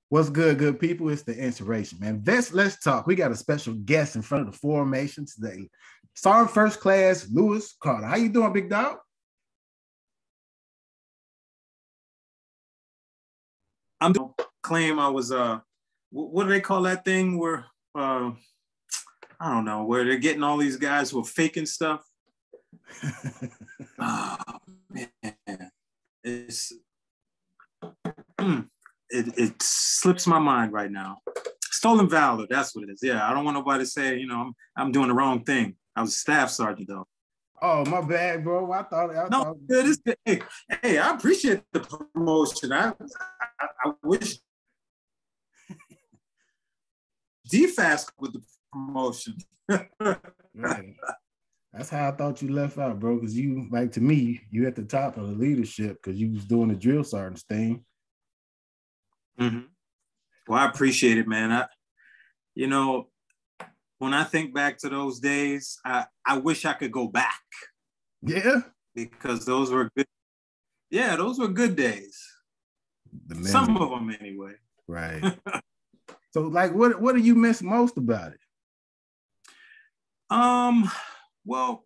What's good people? It's the inspiration, man. Let's talk. We got a special guest in front of the formation today. Sergeant First Class Luis Carter. How you doing, big dog? I'm doing claim I was what do they call that thing where I don't know, where they're getting all these guys who are faking stuff. Oh man. It slips my mind right now. Stolen valor, that's what it is. Yeah, I don't want nobody to say, I'm doing the wrong thing. I was a staff sergeant though. Oh, my bad, bro. I thought. Good. Hey, I appreciate the promotion. I wish DFAS with the promotion. Right. That's how I thought you left out, bro. Because you, like, to me, you at the top of the leadership because you was doing the drill sergeant thing. Mm-hmm. Well, I appreciate it, man. When I think back to those days, I wish I could go back. Yeah. Because those were good. Yeah, those were good days. Some of them anyway. Right. So, like, what do you miss most about it? Well,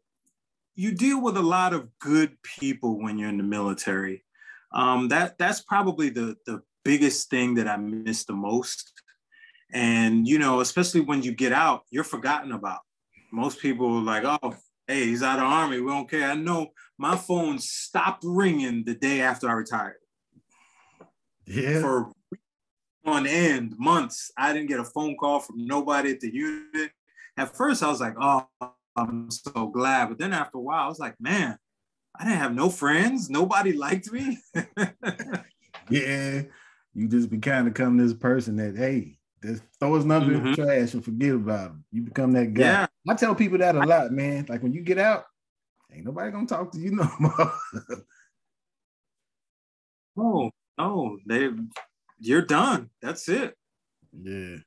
you deal with a lot of good people when you're in the military. That's probably the biggest thing that I miss the most. And, especially when you get out, you're forgotten about. Most people are like, oh, hey, he's out of the Army. We don't care. I know my phone stopped ringing the day after I retired. Yeah. For on end, months, I didn't get a phone call from nobody at the unit. At first, I was like, oh, I'm so glad. But then after a while, I was like, man, I didn't have no friends. Nobody liked me. Yeah. You just become this person that, hey, just throw his number in the trash and forget about him. You become that guy. Yeah. I tell people that a lot, man. Like, when you get out, ain't nobody gonna talk to you no more. No, you're done. That's it. Yeah.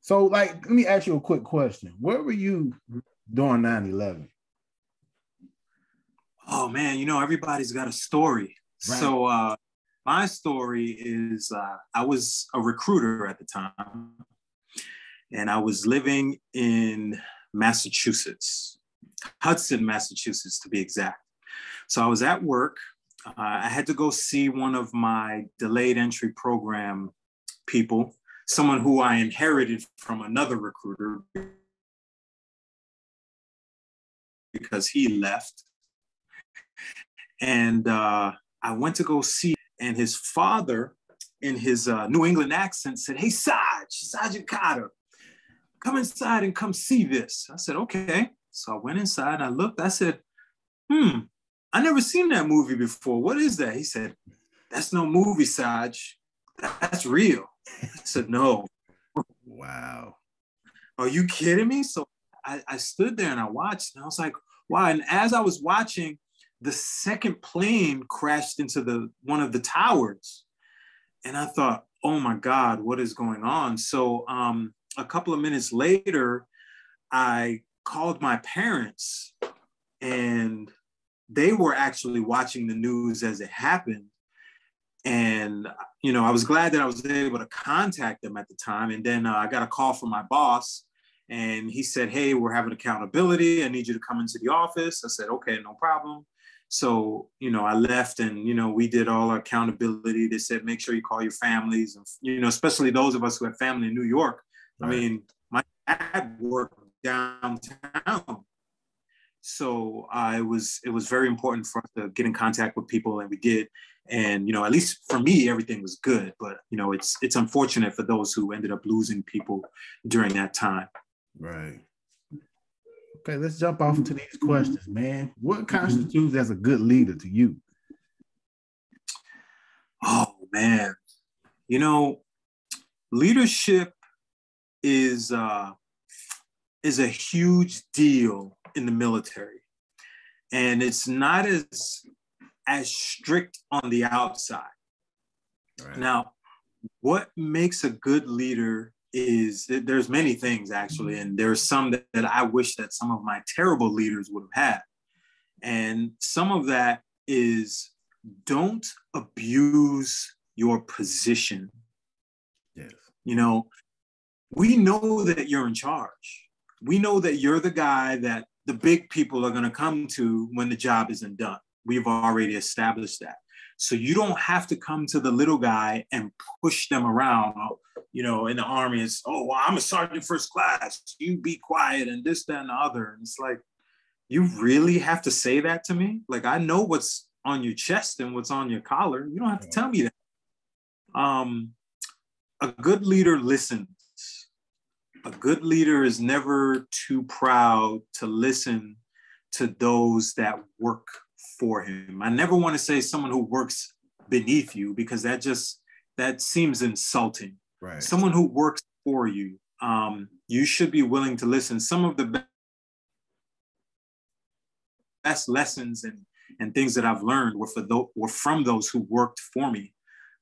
So, like, let me ask you a quick question. Where were you during 9/11? Oh man, everybody's got a story. Right. So my story is I was a recruiter at the time, and I was living in Massachusetts, Hudson, Massachusetts, to be exact. So I was at work. I had to go see one of my delayed entry program people, someone who I inherited from another recruiter because he left. And I went to go see, and his father, in his New England accent, said, "Hey, Sergeant Carter, come inside and come see this." I said, okay. So I went inside and I looked. I said, I never seen that movie before. What is that? He said, "That's no movie, Sarge. That's real." I said, "No." Wow. Are you kidding me? So I stood there and I watched, and I was like, wow. And as I was watching, the second plane crashed into one of the towers. And I thought, oh my God, what is going on? So a couple of minutes later, I called my parents, and they were actually watching the news as it happened. And, I was glad that I was able to contact them at the time. And then I got a call from my boss, and he said, "Hey, we're having accountability. I need you to come into the office." I said, "Okay, no problem." So, I left, and, we did all our accountability. They said, make sure you call your families, and, especially those of us who have family in New York. Right. I mean, my dad worked downtown. So it was very important for us to get in contact with people, and we did. And, at least for me, everything was good. But, it's unfortunate for those who ended up losing people during that time. Right. Okay, let's jump off into these questions, man. What constitutes as a good leader to you? Oh, man. Leadership is a huge deal in the military. And it's not as strict on the outside. Right. Now, what makes a good leader is there's many things, actually, and there's some that I wish that some of my terrible leaders would have had. And some of that is, don't abuse your position Yes. You know, we know that you're in charge. We know that you're the guy that the big people are going to come to when the job isn't done. We've already established that. So you don't have to come to the little guy and push them around. You know, in the Army, it's, oh, well, I'm a sergeant first class. You be quiet and this, that, and the other. And it's like, you really have to say that to me? Like, I know what's on your chest and what's on your collar. You don't have to tell me that. A good leader listens. A good leader is never too proud to listen to those that work for him. I never want to say someone who works beneath you, because that seems insulting. Right. Someone who works for you, you should be willing to listen. Some of the best lessons and things that I've learned were from those who worked for me.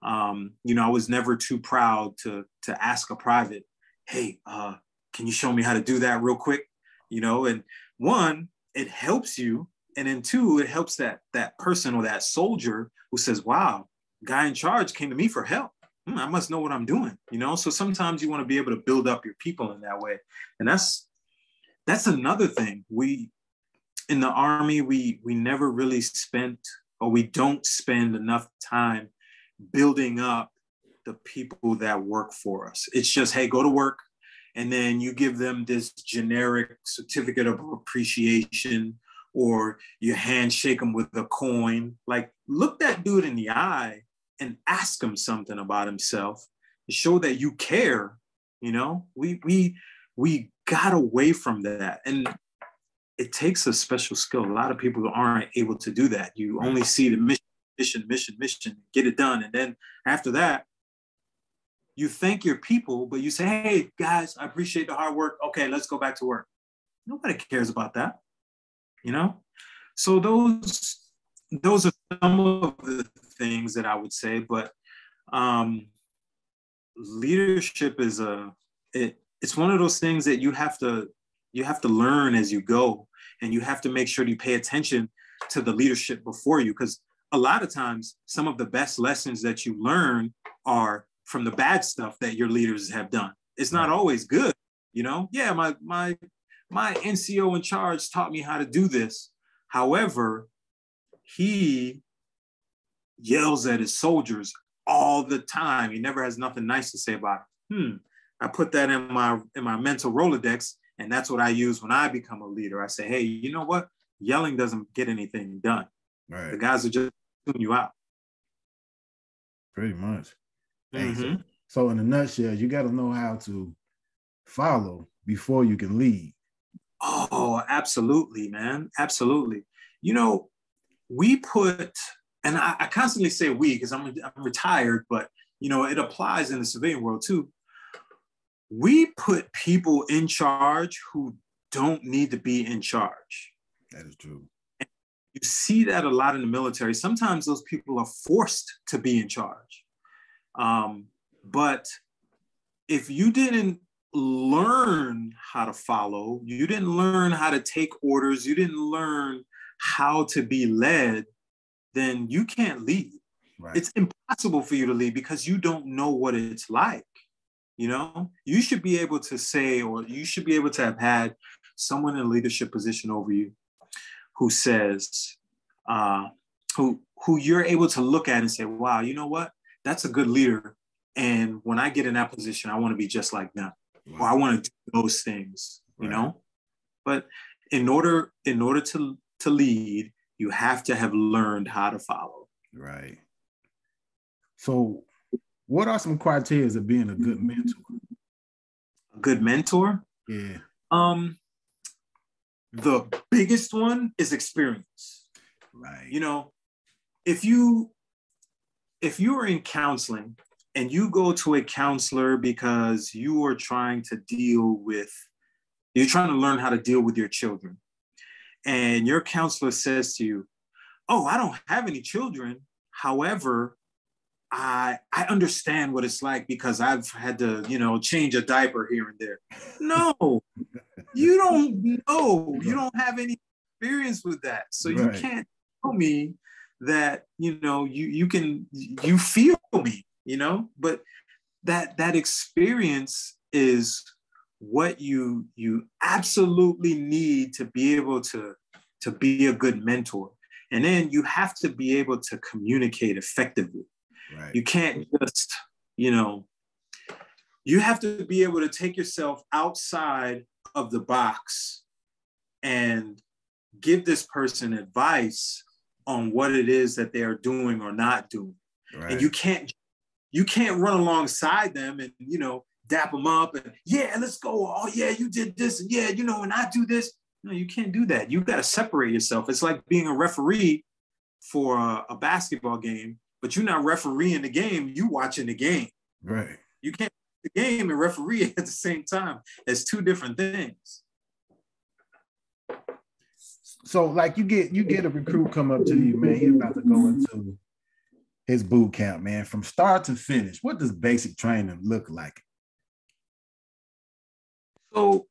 You know, I was never too proud to ask a private, hey, can you show me how to do that real quick? You know, and one, it helps you. And then two, it helps that person or that soldier who says, wow, guy in charge came to me for help. I must know what I'm doing, you know? So sometimes you want to be able to build up your people in that way. And that's another thing. In the Army, we never really spent, or we don't spend enough time building up the people that work for us. It's just, hey, go to work. And then you give them this generic certificate of appreciation, or you handshake them with a coin. Like, look that dude in the eye and ask him something about himself to show that you care. You know, we got away from that. And it takes a special skill. A lot of people aren't able to do that. You only see the mission, get it done. And then after that, you thank your people, but you say, hey, guys, I appreciate the hard work. Okay, let's go back to work. Nobody cares about that, you know? So those are some of the things that I would say, but leadership is it's one of those things that you have to learn as you go, and you have to make sure you pay attention to the leadership before you, because a lot of times some of the best lessons that you learn are from the bad stuff that your leaders have done. It's not always good, you know? Yeah, my NCO in charge taught me how to do this. However, he yells at his soldiers all the time. He never has nothing nice to say about it. I put that in my mental Rolodex, and that's what I use when I become a leader. I say, hey, you know what? Yelling doesn't get anything done. Right. The guys are just tuning you out. Pretty much. So in a nutshell, you got to know how to follow before you can lead. Oh, absolutely, man. Absolutely. You know, we put, and I constantly say we because I'm retired, but, you know, it applies in the civilian world too. We put people in charge who don't need to be in charge. That is true. And you see that a lot in the military. Sometimes those people are forced to be in charge. But if you didn't learn how to follow, you didn't learn how to take orders, you didn't learn how to be led, then you can't lead. Right. It's impossible for you to lead because you don't know what it's like. You know, you should be able to say, or you should be able to have had someone in a leadership position over you who says, who you're able to look at and say, wow, you know what? That's a good leader. And when I get in that position, I want to be just like them. Wow. Or I want to do those things, you know? But in order to lead, you have to have learned how to follow. Right. So what are some criteria of being a good mentor? A good mentor? Yeah. The biggest one is experience. Right. You know, if you are in counseling and you go to a counselor because you are trying to learn how to deal with your children, and your counselor says to you, oh, I don't have any children. However, I understand what it's like because I've had to, you know, change a diaper here and there. No, you don't know. You don't have any experience with that. So you can't tell me that, you know, you feel me, you know, but that experience is what you absolutely need to be able to be a good mentor. And then you have to be able to communicate effectively. Right. You can't just, you have to be able to take yourself outside of the box and give this person advice on what it is that they are doing or not doing. Right. And you can't run alongside them and, dap them up and, yeah, let's go. Oh, yeah, you did this. And yeah, and I do this. No, you can't do that. You got to separate yourself. It's like being a referee for a basketball game, but you're not refereeing the game. You watching the game. Right. You can't the game and referee at the same time. It's two different things. So like you get a recruit come up to you, man. He's about to go into his boot camp, man. From start to finish, what does basic training look like? So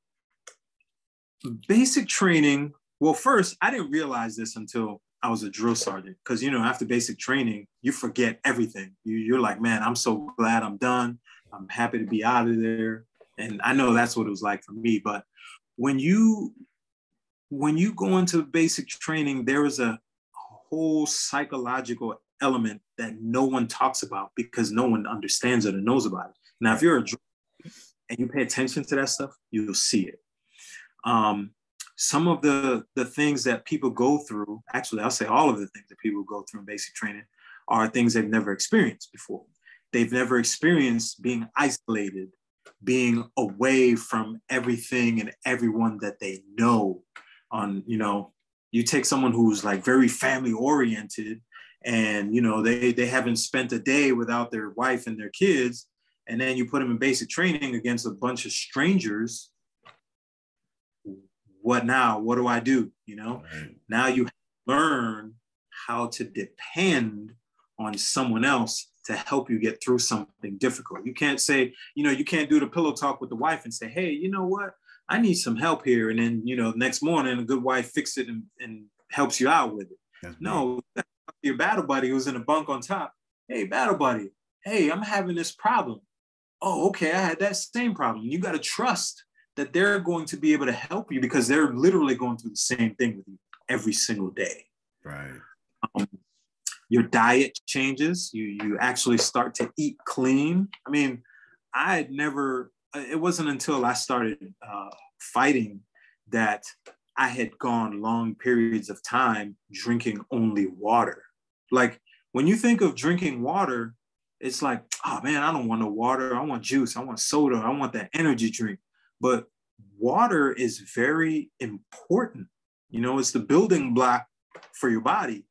basic training, well, first, I didn't realize this until I was a drill sergeant. Because, after basic training, you forget everything. You're like, man, I'm so glad I'm done. I'm happy to be out of there. And I know that's what it was like for me. But when you go into basic training, there is a whole psychological element that no one talks about because no one understands it or knows about it. Now, if you're a drill and you pay attention to that stuff, you'll see it. Some of the things that people go through, actually, I'll say all of the things that people go through in basic training are things they've never experienced before. They've never experienced being isolated, being away from everything and everyone that they know. You take someone who's like very family oriented and, they haven't spent a day without their wife and their kids. And then you put them in basic training against a bunch of strangers. What now? What do I do? Right. Now you learn how to depend on someone else to help you get through something difficult. You can't say, you can't do the pillow talk with the wife and say, hey, you know what? I need some help here. And then, next morning, a good wife fixes it and helps you out with it. That's no, your battle buddy who's in a bunk on top. Hey, battle buddy. Hey, I'm having this problem. Oh, okay. I had that same problem. You got to trust that they're going to be able to help you because they're literally going through the same thing with you every single day. Right. Your diet changes. You actually start to eat clean. I mean, it wasn't until I started fighting that I had gone long periods of time drinking only water. Like when you think of drinking water, it's like, oh man, I don't want no water. I want juice. I want soda. I want that energy drink. But water is very important. It's the building block for your body.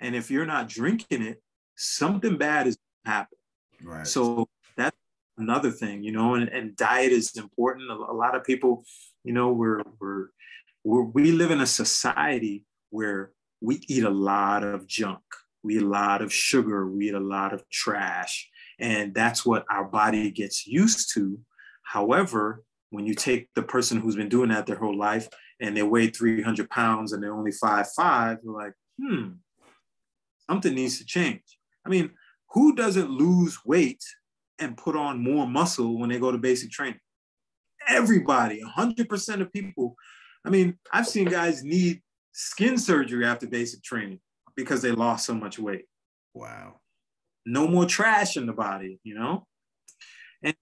And if you're not drinking it, something bad is going to happen. Right. So that's another thing, and diet is important. A lot of people, we live in a society where we eat a lot of junk. We eat a lot of sugar. We eat a lot of trash. And that's what our body gets used to. However, when you take the person who's been doing that their whole life and they weigh 300 pounds and they're only 5'5", you're like, something needs to change. I mean, who doesn't lose weight and put on more muscle when they go to basic training? Everybody, 100% of people. I mean, I've seen guys need skin surgery after basic training because they lost so much weight. Wow. No more trash in the body, And,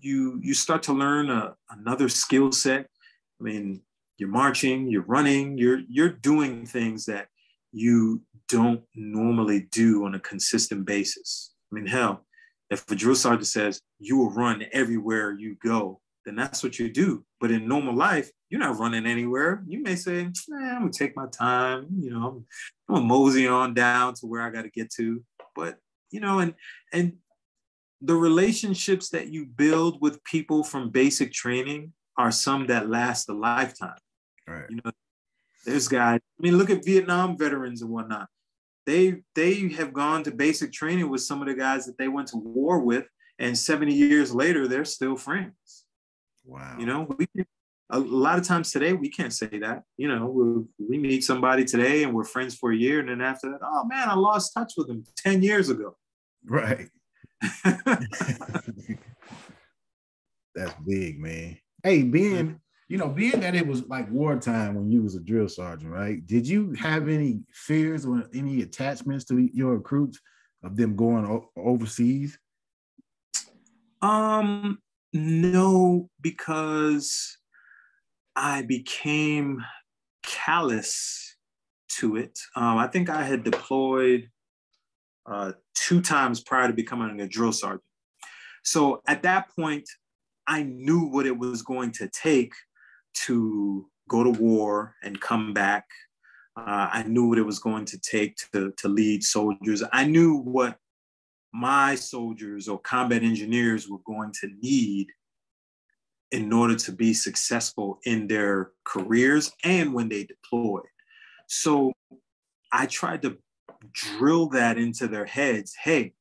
you start to learn another skill set. I mean, you're marching, you're running, you're doing things that you don't normally do on a consistent basis. I mean, hell, if a drill sergeant says you will run everywhere you go, then that's what you do. But in normal life, you're not running anywhere. You may say, I'm gonna take my time, I'm gonna mosey on down to where I gotta get to. But, and the relationships that you build with people from basic training are some that last a lifetime. Right. There's guys, I mean, look at Vietnam veterans and whatnot. They have gone to basic training with some of the guys that they went to war with, and 70 years later, they're still friends. Wow. A lot of times today, we can't say that. We meet somebody today and we're friends for a year, and then after that, oh man, I lost touch with them 10 years ago. Right. That's big, man. Hey, being that it was like wartime when you was a drill sergeant, right? Did you have any fears or any attachments to your recruits of them going overseas? No, because I became callous to it. I think I had deployed 2 times prior to becoming a drill sergeant. So at that point, I knew what it was going to take to go to war and come back. I knew what it was going to take to lead soldiers. I knew what my soldiers or combat engineers were going to need in order to be successful in their careers and when they deployed. So I tried to drill that into their heads. Hey,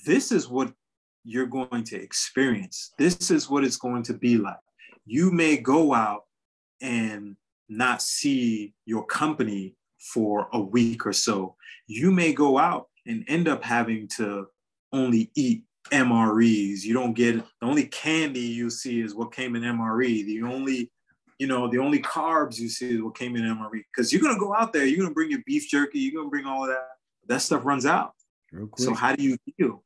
this is what you're going to experience. This is what it's going to be like. You may go out and not see your company for a week or so. You may go out and end up having to only eat MREs. You don't get, the only candy you see is what came in MRE. The only carbs you see is what came in MRE. Because you're going to go out there, you're going to bring your beef jerky, you're going to bring all of that. That stuff runs out. Real quick. So how do you deal?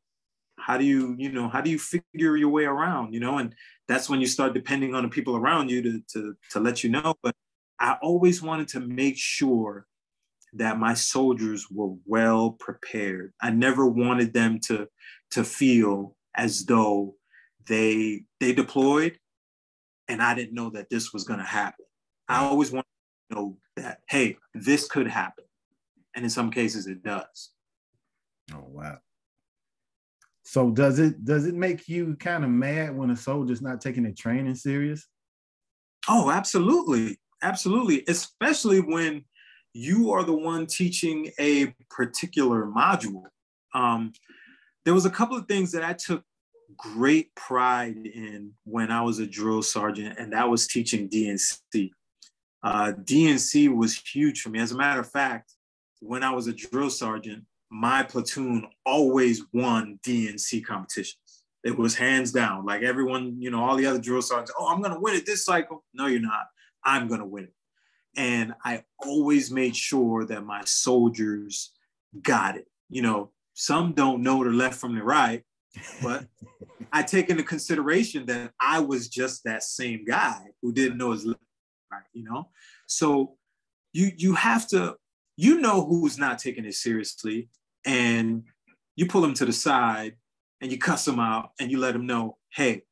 How do you figure your way around, and that's when you start depending on the people around you to let you know. But I always wanted to make sure that my soldiers were well prepared. I never wanted them to feel as though they deployed and I didn't know that this was going to happen. I always wanted to know that, hey, this could happen. And in some cases it does. Oh, wow. So does it make you kind of mad when a soldier's not taking their training serious? Oh, absolutely. Absolutely. Especially when you are the one teaching a particular module. There was a couple of things that I took great pride in when I was a drill sergeant, and that was teaching DNC. DNC was huge for me. As a matter of fact, when I was a drill sergeant, my platoon always won DNC competitions. It was hands down. Like everyone, all the other drill sergeants, oh, I'm going to win it this cycle. No, you're not. I'm going to win it. And I always made sure that my soldiers got it. Some don't know the left from the right, but I take into consideration that I was just that same guy who didn't know his left from right, So you have to, who's not taking it seriously, and you pull them to the side and you cuss them out and you let them know, hey,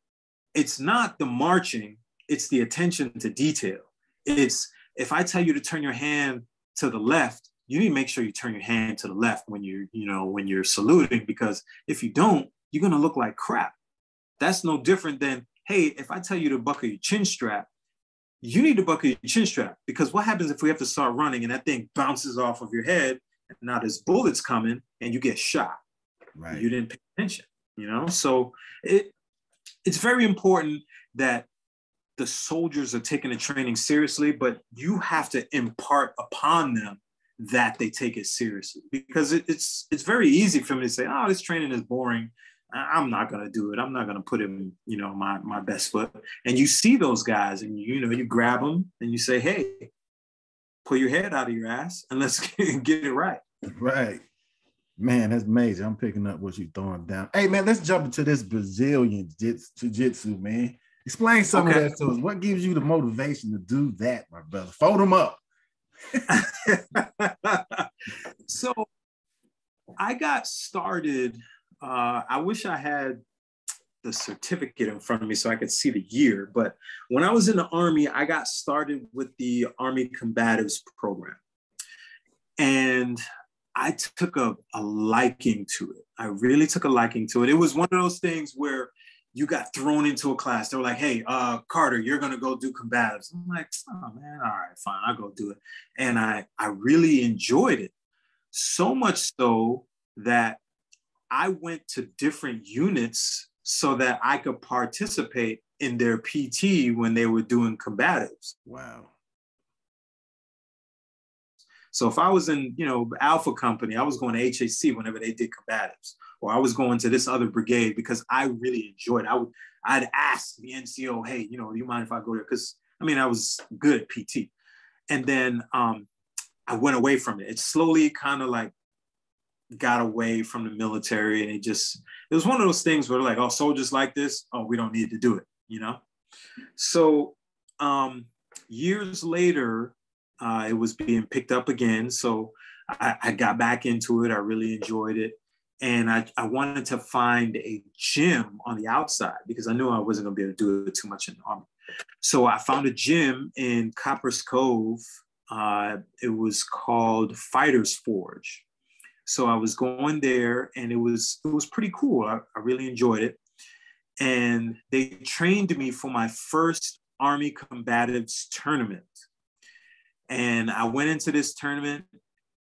it's not the marching, it's the attention to detail. It's, if I tell you to turn your hand to the left, you need to make sure you turn your hand to the left when you're saluting, because if you don't, you're going to look like crap. That's no different than, hey, if I tell you to buckle your chin strap, you need to buckle your chin strap, because what happens if we have to start running and that thing bounces off of your head and now there's bullets coming and you get shot? Right. You didn't pay attention, So it's very important that the soldiers are taking the training seriously, but you have to impart upon them that they take it seriously, because it's very easy for me to say, oh, this training is boring. I'm not going to do it. I'm not going to put in, my best foot. And you see those guys and, you grab them and you say, hey, pull your head out of your ass and let's get it right. Right. Man, that's amazing. I'm picking up what you're throwing down. Hey, man, let's jump into this Brazilian Jiu-Jitsu, man. Explain some of that to us. What gives you the motivation to do that, my brother? Fold them up. So I got started. I wish I had the certificate in front of me so I could see the year. But when I was in the Army, I got started with the Army Combatives program. And I took a liking to it. I really took a liking to it. It was one of those things where you got thrown into a class. They were like, hey, Carter, you're going to go do combatives. I'm like, oh, man, all right, fine, I'll go do it. And I really enjoyed it. So much so that I went to different units so that I could participate in their PT when they were doing combatives. Wow. So if I was in, Alpha Company, I was going to HAC whenever they did combatives, or I was going to this other brigade because I really enjoyed it. I'd ask the NCO, hey, do you mind if I go there? Because I was good at PT. And then I went away from it. It slowly kind of like got away from the military, and it was one of those things where like, oh, soldiers like this, oh, we don't need to do it, So years later, it was being picked up again. So I got back into it. I really enjoyed it. And I wanted to find a gym on the outside because I knew I wasn't going to be able to do it too much in the Army. So I found a gym in Copper's Cove. It was called Fighter's Forge. So I was going there, and it was pretty cool. I really enjoyed it. And they trained me for my first Army Combatives tournament. And I went into this tournament,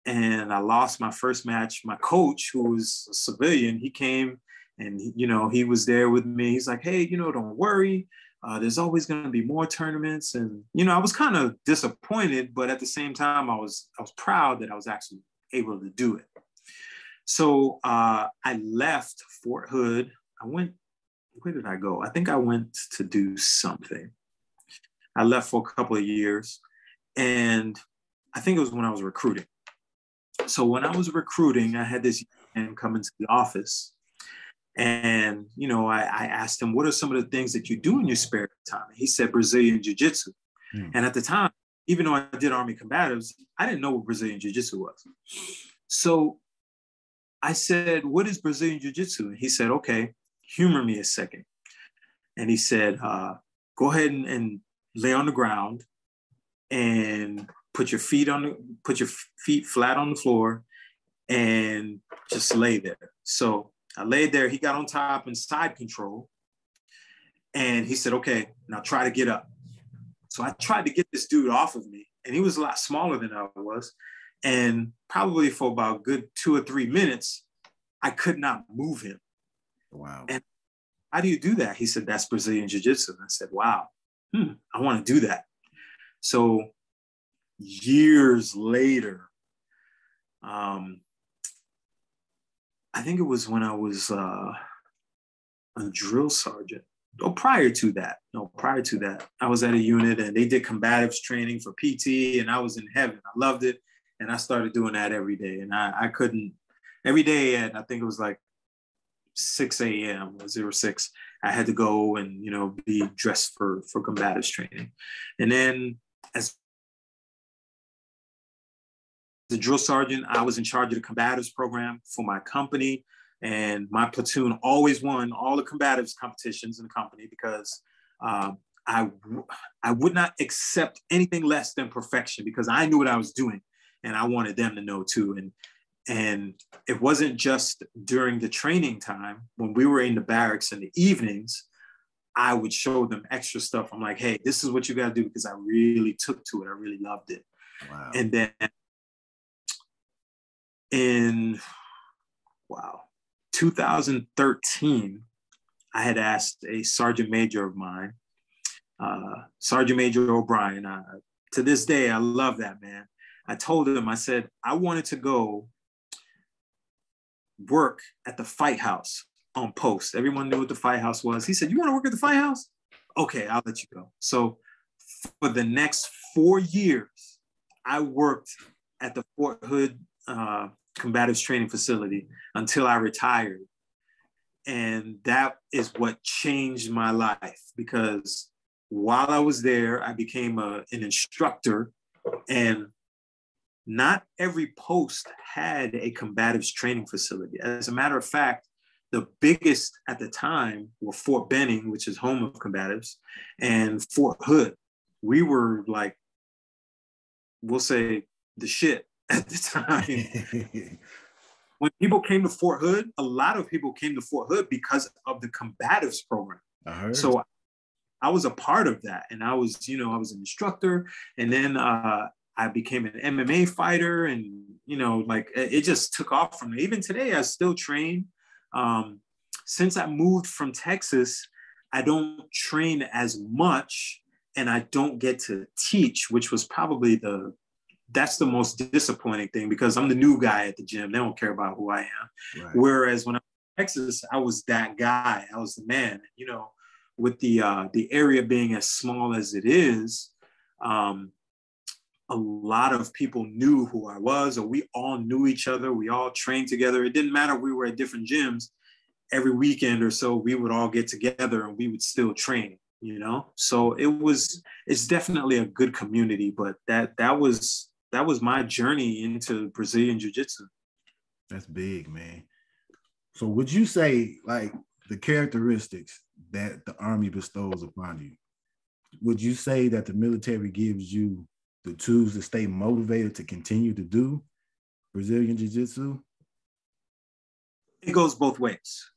and I lost my first match. My coach, who was a civilian, he came, and he was there with me. He's like, hey, don't worry. There's always going to be more tournaments. And, I was kind of disappointed, but at the same time, I was proud that I was actually able to do it. So I left Fort Hood. Where did I go? I think I went to do something. I left for a couple of years, and I think it was when I was recruiting. So when I was recruiting, I had this man come into the office, and, I asked him, what are some of the things that you do in your spare time? He said, Brazilian Jiu-Jitsu. And at the time, even though I did Army Combatives, I didn't know what Brazilian Jiu-Jitsu was. So I said, what is Brazilian Jiu-Jitsu? And he said, okay, humor me a second. And he said, go ahead and lay on the ground and put your feet flat on the floor and just lay there. So I laid there. He got on top in side control. And he said, okay, now try to get up. So I tried to get this dude off of me, and he was a lot smaller than I was. And probably for about a good 2 or 3 minutes, I could not move him. Wow. And how do you do that? He said, that's Brazilian Jiu-Jitsu. And I said, wow, I want to do that. So years later, I think it was when I was a drill sergeant. Prior to that, I was at a unit, and they did combatives training for PT, and I was in heaven. I loved it. And I started doing that every day. And I couldn't, every day at, I think it was like 6 a.m. or 06, I had to go and, be dressed for combatives training. And then as the drill sergeant, I was in charge of the combatives program for my company. And my platoon always won all the combatives competitions in the company because I would not accept anything less than perfection because I knew what I was doing. And I wanted them to know too. And it wasn't just during the training time. When we were in the barracks in the evenings, I would show them extra stuff. I'm like, hey, this is what you got to do, because I really took to it. I really loved it. Wow. And then in 2013, I had asked a sergeant major of mine, Sergeant Major O'Brien. To this day, I love that man. I told him, I said, I wanted to go work at the Fight House on post. Everyone knew what the Fight House was. He said, you want to work at the Fight House? Okay, I'll let you go. So for the next 4 years, I worked at the Fort Hood Combatives Training Facility until I retired. And that is what changed my life, because while I was there, I became an instructor, and not every post had a combatives training facility. As a matter of fact, the biggest at the time were Fort Benning, which is home of combatives, and Fort Hood. We were like, we'll say, the shit at the time. When people came to Fort Hood, a lot of people came to Fort Hood because of the combatives program. So I was a part of that. And I was, I was an instructor. And then I became an MMA fighter, and, it just took off from me. Even today, I still train. Since I moved from Texas, I don't train as much, and I don't get to teach, which was probably the that's the most disappointing thing, because I'm the new guy at the gym. They don't care about who I am. Right. Whereas when I was in Texas, I was that guy. I was the man. You know, with the area being as small as it is, a lot of people knew who I was, or we all knew each other. We all trained together. It didn't matter if we were at different gyms. Every weekend or so, we would all get together and we would still train, you know? So it's definitely a good community, but that was my journey into Brazilian Jiu-Jitsu. That's big, man. So would you say, like, the characteristics that the Army bestows upon you, would you say that the military gives you the tools to stay motivated to continue to do Brazilian Jiu-Jitsu? It goes both ways.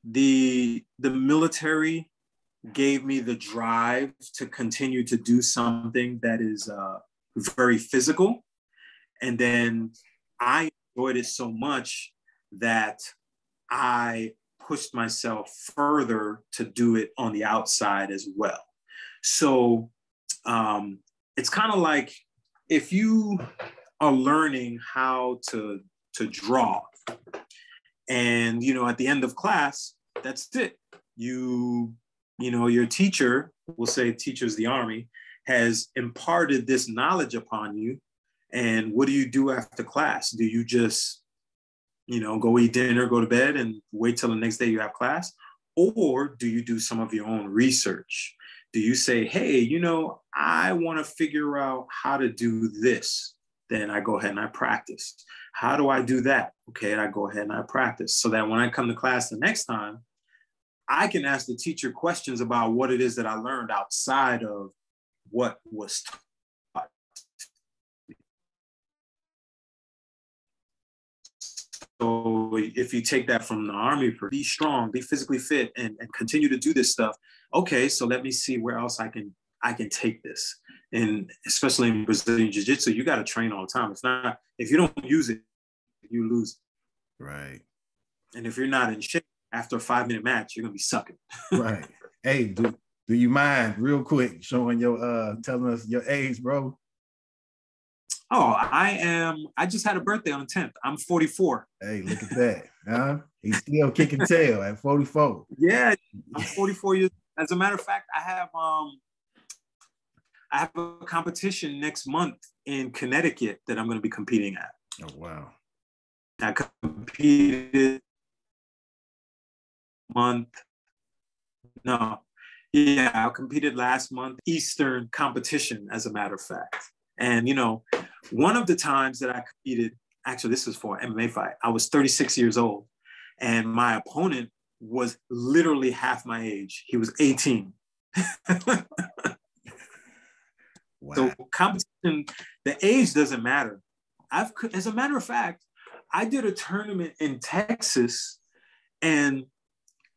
The military gave me the drive to continue to do something that is very physical. And then I enjoyed it so much that I pushed myself further to do it on the outside as well. So it's kind of like if you are learning how to draw, and, you know, at the end of class, that's it. You know, your teacher, we'll say teacher's the Army, has imparted this knowledge upon you. And what do you do after class? Do you just, you know, go eat dinner, go to bed, and wait till the next day you have class? Or do you do some of your own research? Do you say, hey, you know, I want to figure out how to do this? Then I go ahead and I practice. How do I do that? Okay, I go ahead and I practice, so that when I come to class the next time, I can ask the teacher questions about what it is that I learned outside of what was taught. So if you take that from the Army, be strong, be physically fit, and continue to do this stuff. Okay, so let me see where else I can take this. And especially in Brazilian Jiu-Jitsu, you got to train all the time. If you don't use it, you lose it. Right. And if you're not in shape, after a 5-minute match, you're gonna be sucking. Right. Hey, do you mind real quick showing telling us your age, bro? Oh, I just had a birthday on the 10th. I'm 44. Hey, look at that. Huh? He's still kicking tail at 44. Yeah, I'm 44 years. As a matter of fact, I have a competition next month in Connecticut that I'm going to be competing at. Oh, wow. I competed I competed last month, Eastern competition, as a matter of fact. And, you know, one of the times that I competed, actually, this was for an MMA fight. I was 36 years old, and my opponent was literally half my age. He was 18. Wow. So competition, the age doesn't matter. As a matter of fact, I did a tournament in Texas, and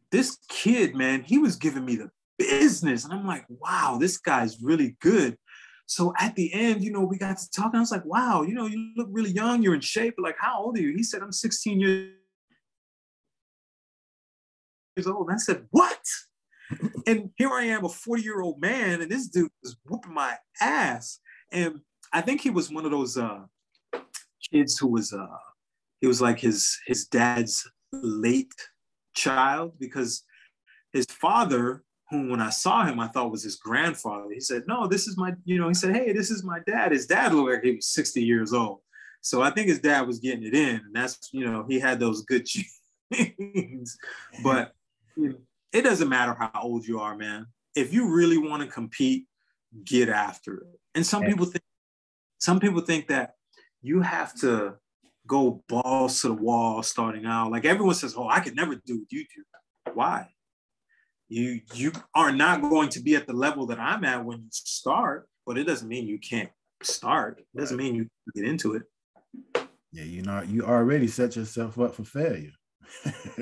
this kid, man, he was giving me the business. And I'm like, wow, this guy's really good. So at the end, you know, we got to talk. And I was like, wow, you know, you look really young. You're in shape. Like, how old are you? He said, I'm 16 years old. And I said, what? And here I am, a 40-year-old man, and this dude was whooping my ass. And I think he was one of those kids who was, he was like his dad's late child, because his father, whom when I saw him, I thought was his grandfather. He said, no, this is my, you know, he said, hey, this is my dad. His dad looked like he was 60 years old. So I think his dad was getting it in. And that's, you know, he had those good genes. But you know, it doesn't matter how old you are, man. If you really want to compete, get after it. And some people think that you have to go balls to the wall starting out. Like everyone says, oh, I could never do what you do. Why? You are not going to be at the level that I'm at when you start, but it doesn't mean you can't start. It doesn't mean you get into it. Yeah, you already set yourself up for failure.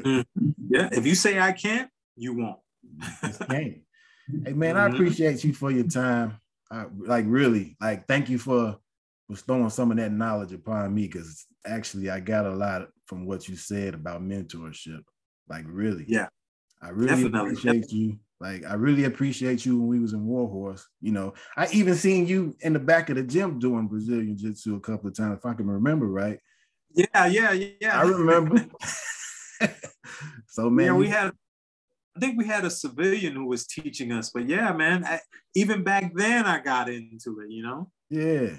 Yeah, if you say I can't, you won't. You just can't. Hey man, I appreciate you for your time. Really, thank you for bestowing some of that knowledge upon me, because actually I got a lot from what you said about mentorship. Like really. Yeah. I really appreciate you. Like, I really appreciate you when we was in Warhorse. You know, I even seen you in the back of the gym doing Brazilian Jiu-Jitsu a couple of times, if I can remember right. Yeah. I remember. So, man, I think we had a civilian who was teaching us, but yeah, man, even back then I got into it, you know? Yeah.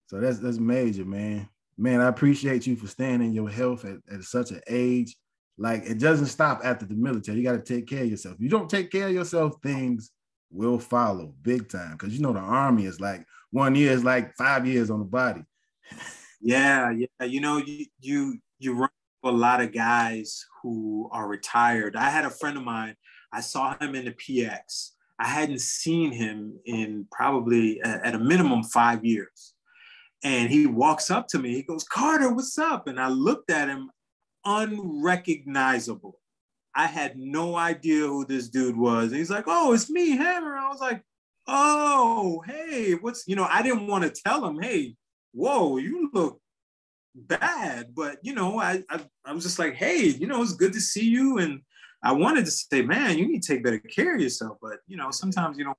So that's major, man. Man, I appreciate you for staying in your health at such an age. Like, it doesn't stop after the military. You got to take care of yourself. If you don't take care of yourself, things will follow big time. Because you know the Army is like 1 year is like 5 years on the body. Yeah. You know, you run into a lot of guys who are retired. I had a friend of mine. I saw him in the PX. I hadn't seen him in probably at a minimum 5 years. And he walks up to me. He goes, "Carter, what's up?" And I looked at him, unrecognizable. I had no idea who this dude was. And he's like, "Oh, it's me, Hammer." I was like, "Oh, hey, I didn't want to tell him, hey, whoa, you look bad." But, I was just like, "Hey, it's good to see you." And I wanted to say, "Man, you need to take better care of yourself." But, sometimes you don't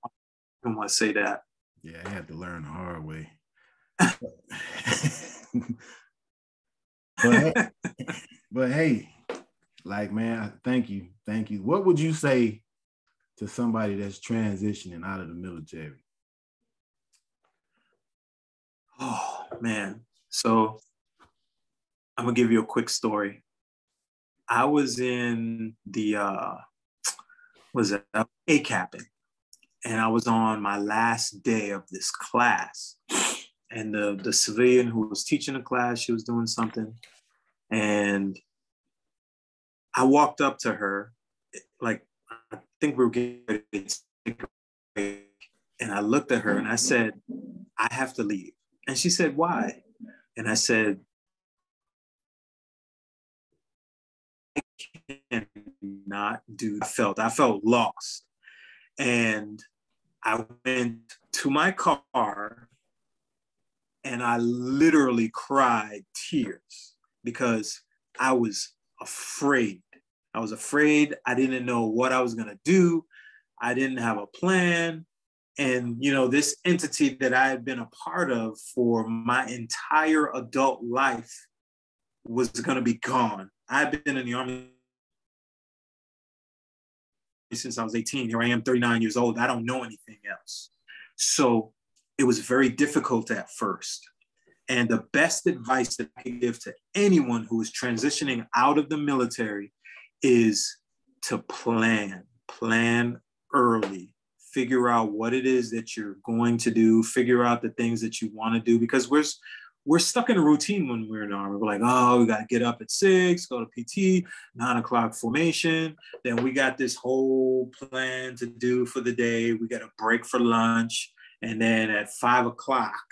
want to say that. Yeah, I had to learn the hard way. but hey, like, man, thank you. What would you say to somebody that's transitioning out of the military? Oh, man. So I'm gonna give you a quick story. I was in the ACAPing, and I was on my last day of this class. And the civilian who was teaching the class, she was doing something. And I walked up to her, like, I think we were getting ready to take a break. And I looked at her and I said, "I have to leave." And she said, "Why?" And I said, "I cannot do." I felt lost. And I went to my car and I literally cried tears because I was afraid. I didn't know what I was going to do. I didn't have a plan. And, this entity that I had been a part of for my entire adult life was going to be gone. I've been in the Army since I was 18. Here I am, 39 years old. I don't know anything else. So it was very difficult at first. And the best advice that I can give to anyone who is transitioning out of the military is to plan early, figure out what it is that you're going to do, figure out the things that you want to do, because we're stuck in a routine when we're in the Army. We're like, oh, we got to get up at 6, go to PT, 9 o'clock formation. Then we got this whole plan to do for the day. We got a break for lunch. And then at 5 o'clock,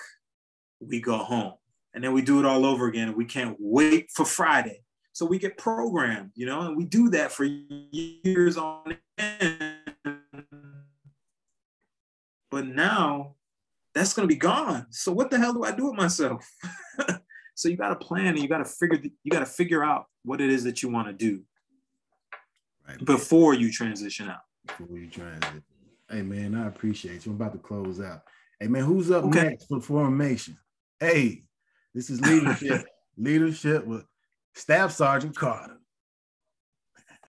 we go home. And then we do it all over again. And we can't wait for Friday. So we get programmed, and we do that for years on end. But now that's going to be gone. So what the hell do I do with myself? So you got to plan, and you got to figure out what it is that you want to do before you transition out. Hey, man, I appreciate you. I'm about to close out. Hey, man, who's up next for formation? Hey, this is leadership with Staff Sergeant Carter.